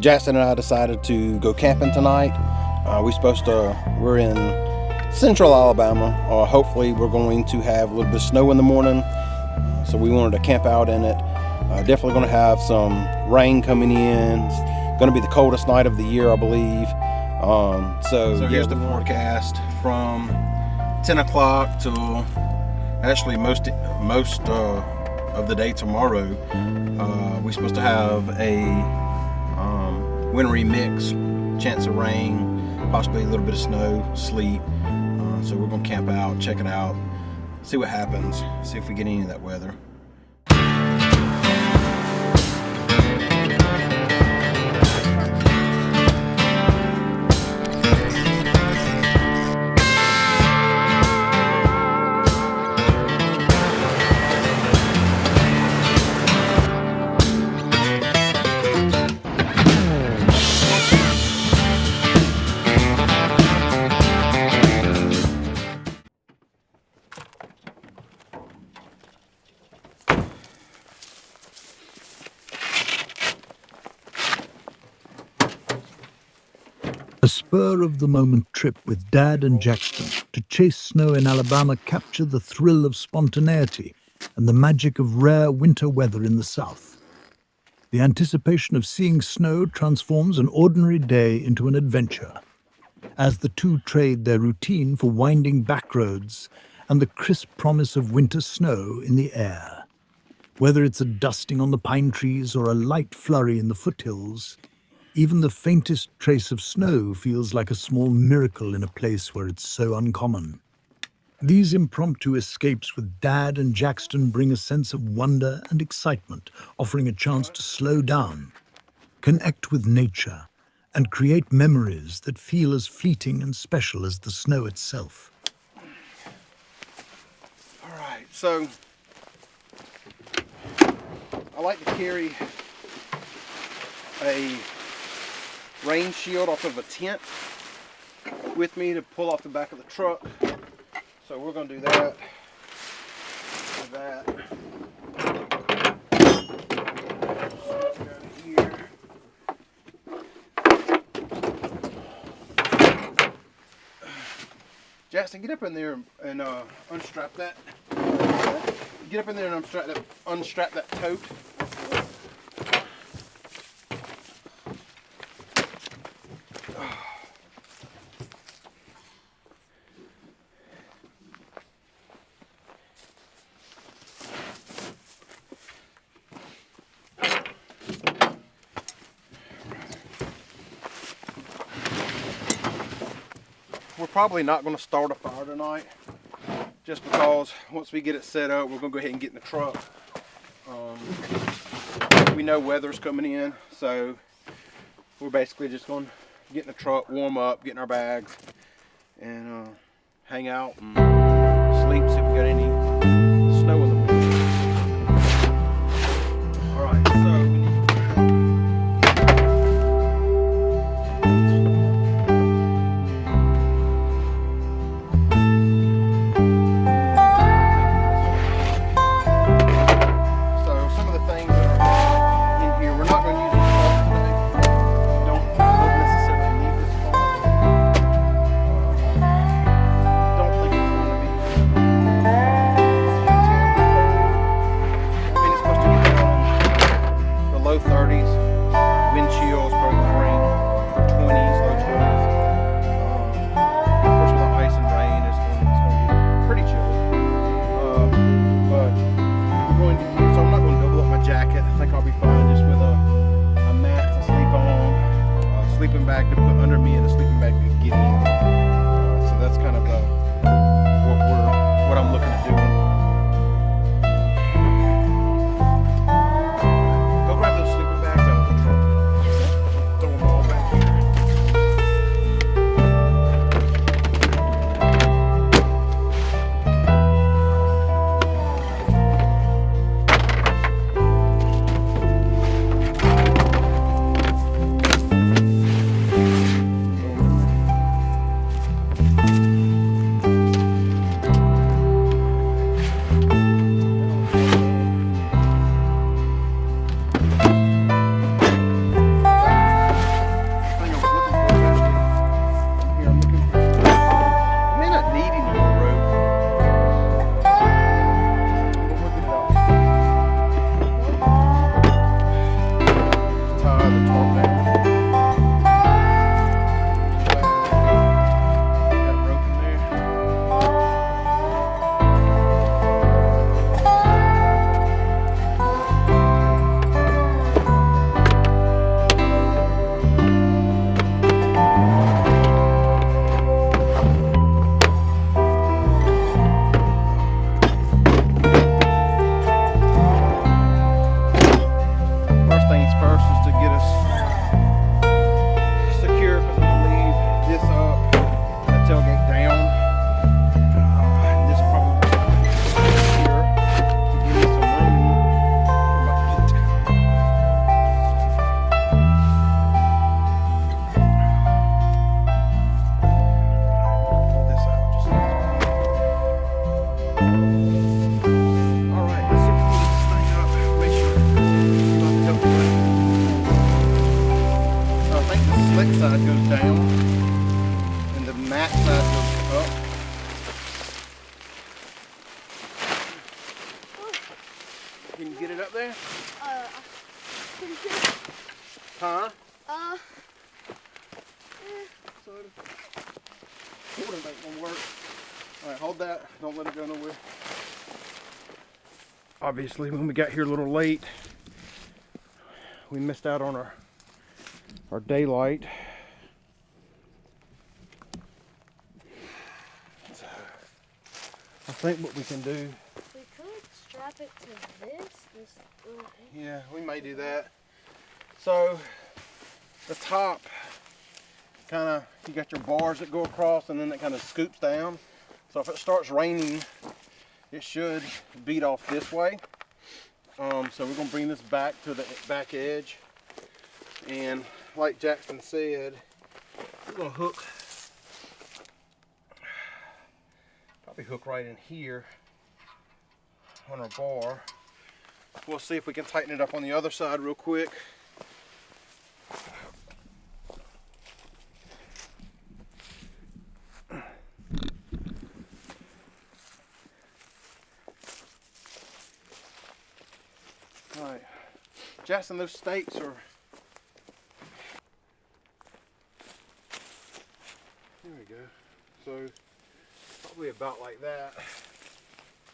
Jackson and I decided to go camping tonight. We're in central Alabama. Hopefully we're going to have a little bit of snow in the morning, so we wanted to camp out in it. Definitely going to have some rain coming in. It's going to be the coldest night of the year, I believe. So here's the forecast from 10 o'clock till actually most of the day tomorrow. We're supposed to have a wintry mix, chance of rain, possibly a little bit of snow, sleet. So we're gonna camp out, check it out, see what happens, see if we get any of that weather. A spur-of-the-moment trip with Dad and Jackson to chase snow in Alabama captured the thrill of spontaneity and the magic of rare winter weather in the South. The anticipation of seeing snow transforms an ordinary day into an adventure, as the two trade their routine for winding back roads and the crisp promise of winter snow in the air. Whether it's a dusting on the pine trees or a light flurry in the foothills, even the faintest trace of snow feels like a small miracle in a place where it's so uncommon. These impromptu escapes with Dad and Jackson bring a sense of wonder and excitement, offering a chance to slow down, connect with nature, and create memories that feel as fleeting and special as the snow itself. All right, so I like to carry a rain shield off of a tent with me to pull off the back of the truck. So we're going to do that. Jackson, get up in there and unstrap that. Get up in there and unstrap that tote. We're probably not going to start a fire tonight, just because once we get it set up, we're going to go ahead and get in the truck. We know weather's coming in, so we're basically just going to get in the truck, warm up, get in our bags, and hang out and sleep, see if we got any snow in the morning. All right, so we need bag to put under me and a sleeping bag to get in. So that's kind of what I'm looking at doing. Go grab those sleeping bags out of the truck. Yes, sir. Throw them all back here. slide the tarp down. Got rope in there. First things first is to get us secure, because I'm gonna leave this up, the tailgate down. And this probably here to give me some room for my feet. Pull this out just a little. All right, let's see if we can get this thing up. Make sure. So I think the slick side goes down and the mat side goes up. Can you get it up there? Huh? Sort of. It ain't gonna work. Alright, hold that. Don't let it go nowhere. Obviously, when we got here a little late, we missed out on our daylight. So, I think what we can do, We could strap it to this little thing. yeah, we may do that. So the top kind of, you got your bars that go across and then it kind of scoops down. So if it starts raining, it should beat off this way. So we're gonna bring this back to the back edge, and like Jackson said, we're gonna hook, probably hook right in here on our bar. We'll see if we can tighten it up on the other side real quick. All right, Jackson, those stakes are, there we go. So probably about like that.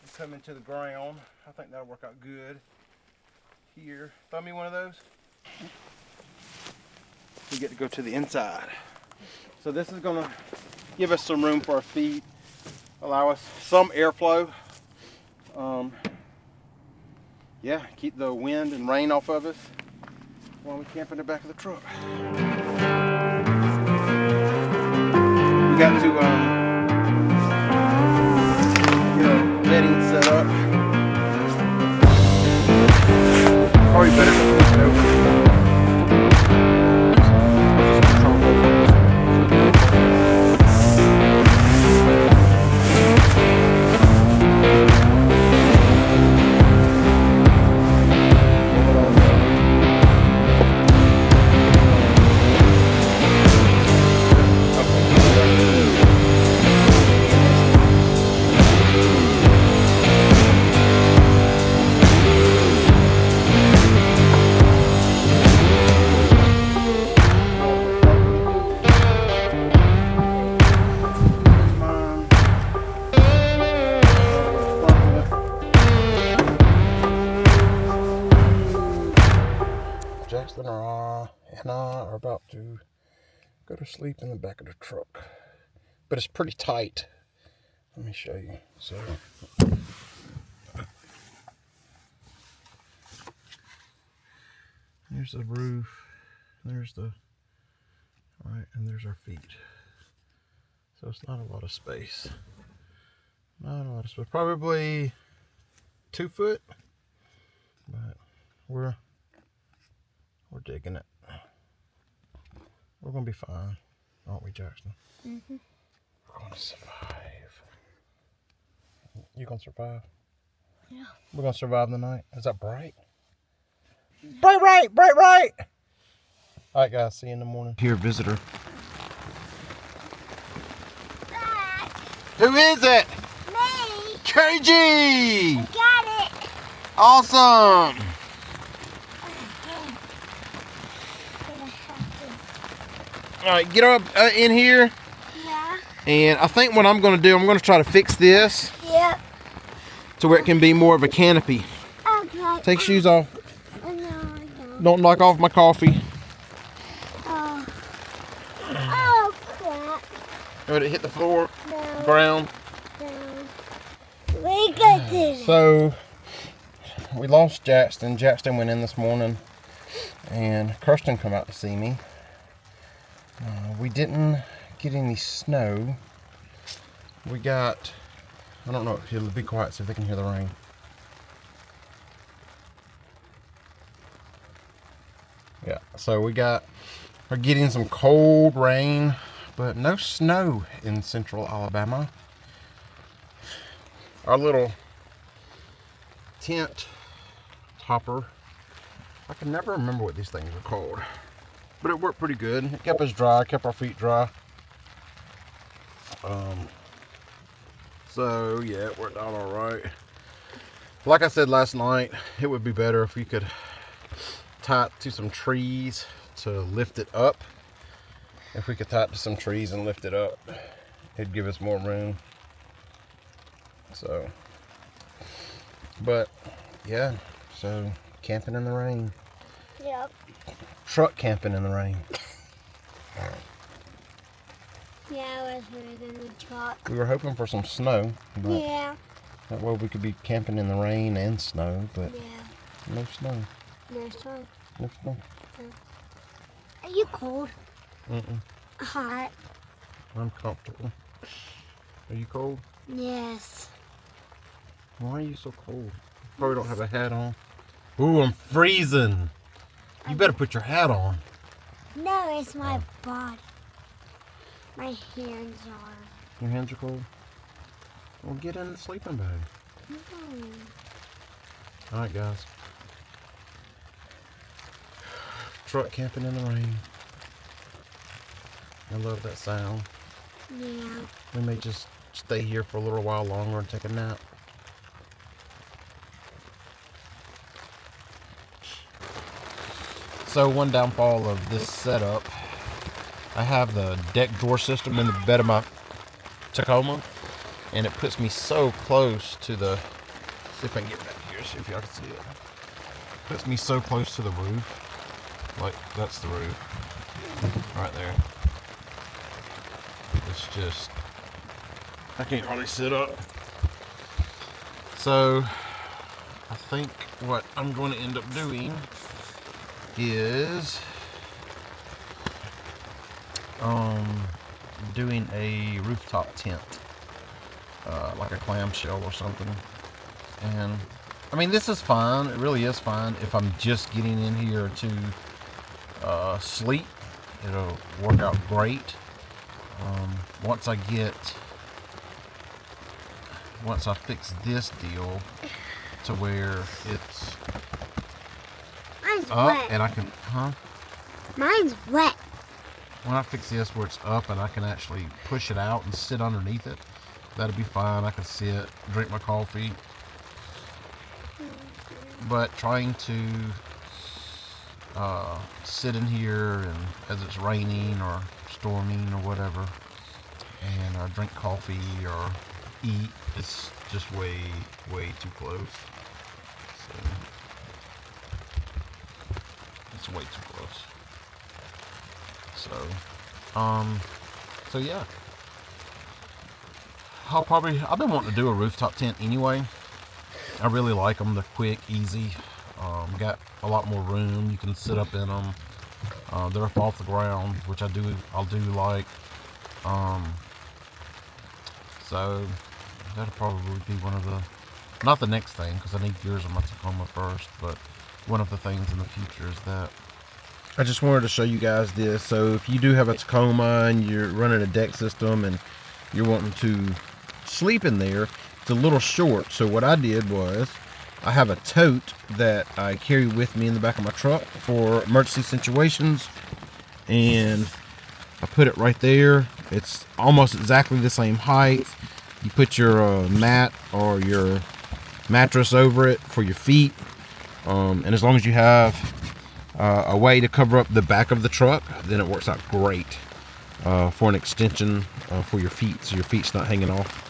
And come into the ground. I think that'll work out good. Here, throw me one of those. We get to go to the inside. So this is gonna give us some room for our feet, allow us some airflow. Yeah, keep the wind and rain off of us while we camp in the back of the truck. We got to get our bedding set up. Probably better to flip it over. Jackson and I are about to go to sleep in the back of the truck, but it's pretty tight. Let me show you. So there's the roof, there's the right, and there's our feet. So it's not a lot of space. Not a lot of space. Probably 2 foot, but we're digging it. We're gonna be fine, aren't we, Jackson? Mm-hmm. We're gonna survive. You gonna survive? Yeah. We're gonna survive the night. Is that bright? Bright right, bright right. All right, guys. See you in the morning. Here, visitor. Who is it? Me! KG! Got it! Awesome! All right, get up in here. Yeah. And I think what I'm going to do, I'm going to try to fix this Yep. to where it can be more of a canopy. Okay. Take shoes off. No, I don't. Don't knock off my coffee. Oh. Oh, crap. Let it hit the floor, No. ground. No. We got this. So we lost Jackson. Jackson went in this morning, and Kirsten come out to see me. We didn't get any snow. We got, I don't know, it'll be quiet so they can hear the rain. Yeah, so we're getting some cold rain, but no snow in central Alabama. Our little tent topper, I can never remember what these things are called, but it worked pretty good. It kept us dry, kept our feet dry. So yeah, it worked out all right. Like I said last night, it would be better if we could tie it to some trees to lift it up. If we could tie it to some trees and lift it up, it'd give us more room. So, but yeah, so camping in the rain. Yep. Truck camping in the rain. Yeah, I was really in the truck. We were hoping for some snow, but Yeah. that way we could be camping in the rain and snow, but Yeah. no snow. No sun. No snow. Are you cold? Mm-mm. Hot. I'm comfortable. Are you cold? Yes. Why are you so cold? Probably don't have a hat on. Ooh, I'm freezing. You better put your hat on. No, it's my body. My hands are. Your hands are cold? Well, get in the sleeping bag. No. Alright, guys. Truck camping in the rain. I love that sound. Yeah. We may just stay here for a little while longer and take a nap. So one downfall of this setup, I have the deck drawer system in the bed of my Tacoma, and it puts me so close to the, see if I can get back here, see if y'all can see it. Puts me so close to the roof, like that's the roof, right there. It's just, I can't hardly sit up. So I think what I'm going to end up doing is doing a rooftop tent, like a clamshell or something. And I mean, this is fine. It really is fine if I'm just getting in here to sleep. It'll work out great. Once I fix this deal to where it's Mine's up wet. and I can, Mine's wet. when I fix this where it's up and I can actually push it out and sit underneath it, that'll be fine. I can sit, drink my coffee. But trying to sit in here and as it's raining or storming or whatever, and drink coffee or eat, it's just way too close. So it's way too close. So yeah. I've been wanting to do a rooftop tent anyway. I really like them. They're quick, easy. Got a lot more room. You can sit up in them. They're up off the ground, which I'll do like. So that'll probably be one of the, not the next thing, because I need gears on my Tacoma first, but one of the things in the future is that. I just wanted to show you guys this. So if you do have a Tacoma and you're running a deck system and you're wanting to sleep in there, it's a little short. So what I did was I have a tote that I carry with me in the back of my truck for emergency situations, and I put it right there. It's almost exactly the same height. You put your mat or your mattress over it for your feet, and as long as you have a way to cover up the back of the truck, then it works out great. for an extension for your feet, so your feet's not hanging off.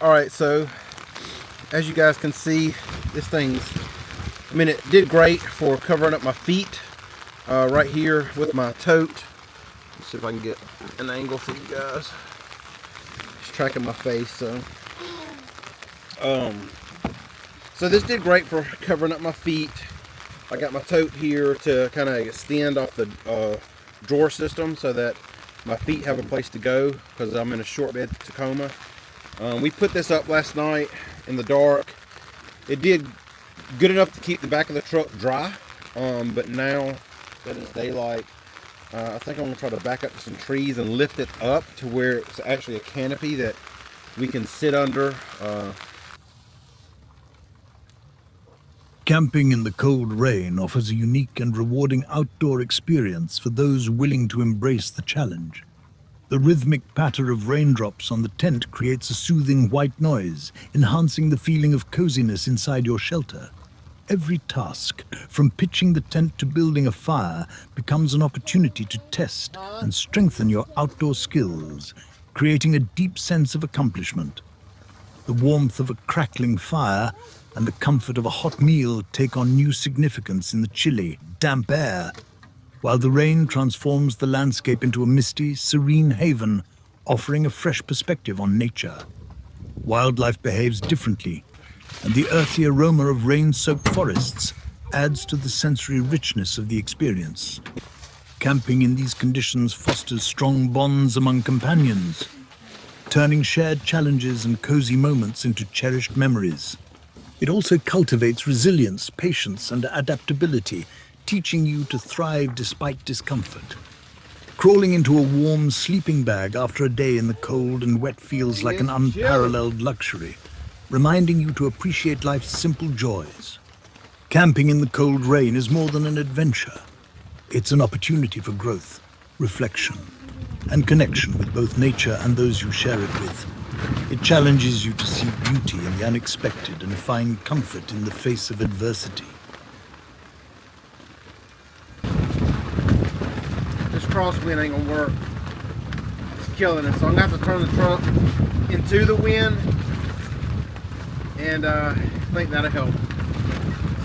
All right, so as you guys can see, this thing's, I mean, it did great for covering up my feet right here with my tote. Let's see if I can get an angle for you guys. Just tracking my face, so. So this did great for covering up my feet. I got my tote here to kind of extend off the drawer system so that my feet have a place to go because I'm in a short bed Tacoma. We put this up last night in the dark. It did good enough to keep the back of the truck dry, but now that it's daylight, I think I'm going to try to back up to some trees and lift it up to where it's actually a canopy that we can sit under. Camping in the cold rain offers a unique and rewarding outdoor experience for those willing to embrace the challenge. The rhythmic patter of raindrops on the tent creates a soothing white noise, enhancing the feeling of coziness inside your shelter. Every task, from pitching the tent to building a fire, becomes an opportunity to test and strengthen your outdoor skills, creating a deep sense of accomplishment. The warmth of a crackling fire and the comfort of a hot meal take on new significance in the chilly, damp air, while the rain transforms the landscape into a misty, serene haven, offering a fresh perspective on nature. Wildlife behaves differently, and the earthy aroma of rain-soaked forests adds to the sensory richness of the experience. Camping in these conditions fosters strong bonds among companions, turning shared challenges and cozy moments into cherished memories. It also cultivates resilience, patience, and adaptability, teaching you to thrive despite discomfort. Crawling into a warm sleeping bag after a day in the cold and wet feels like an unparalleled luxury, reminding you to appreciate life's simple joys. Camping in the cold rain is more than an adventure. It's an opportunity for growth, reflection, and connection with both nature and those you share it with. It challenges you to see beauty in the unexpected and find comfort in the face of adversity. This crosswind ain't gonna work. It's killing us. So I'm gonna have to turn the truck into the wind, and I think that'll help.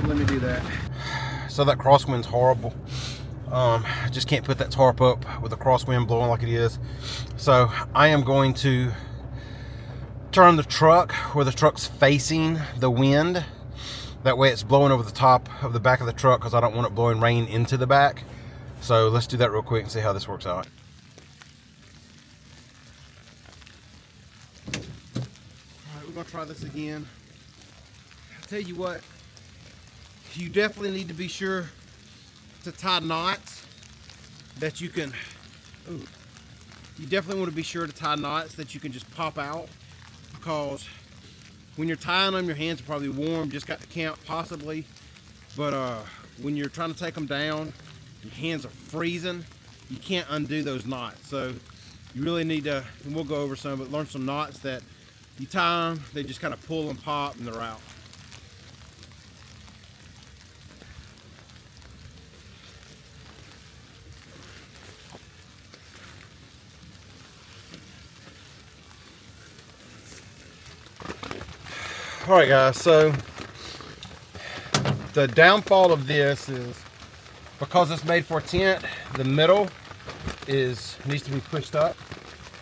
So let me do that. So that crosswind's horrible. I just can't put that tarp up with a crosswind blowing like it is. So I am going to turn the truck where the truck's facing the wind. That way it's blowing over the top of the back of the truck because I don't want it blowing rain into the back. So let's do that real quick and see how this works out. All right, we're gonna try this again. I'll tell you what, you definitely need to be sure to tie knots that you can, you definitely want to be sure to tie knots that you can just pop out, because when you're tying them, your hands are probably warm, just got to camp possibly, but when you're trying to take them down, your hands are freezing, you can't undo those knots. So you really need to, and we'll go over some, but learn some knots that you tie them, they just kind of pull and pop and they're out. All right guys, so the downfall of this is because it's made for a tent, the middle needs to be pushed up,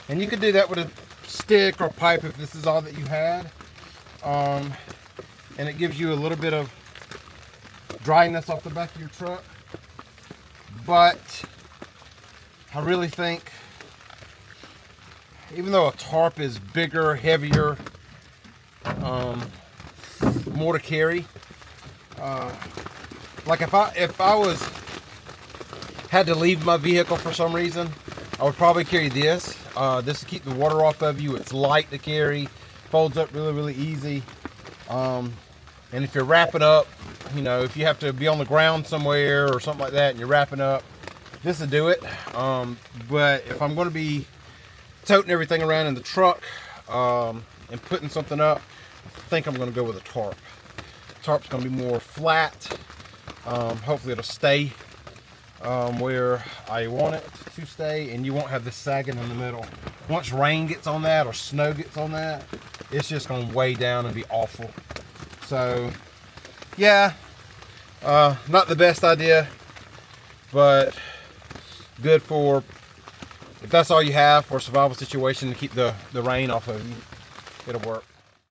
and you can do that with a stick or pipe if this is all that you had, and it gives you a little bit of dryness off the back of your truck. But I really think, even though a tarp is bigger, heavier, more to carry, like if I had to leave my vehicle for some reason, I would probably carry this. This will keep the water off of you. It's light to carry, folds up really easy, and if you're wrapping up, you know, if you have to be on the ground somewhere or something like that and you're wrapping up, this will do it. But if I'm going to be toting everything around in the truck and putting something up, I think I'm going to go with a tarp. Tarp's going to be more flat. Hopefully it'll stay where I want it to stay, and you won't have this sagging in the middle. Once rain gets on that or snow gets on that, it's just going to weigh down and be awful. So yeah, not the best idea, but good for, if that's all you have for a survival situation, to keep the rain off of you, it'll work.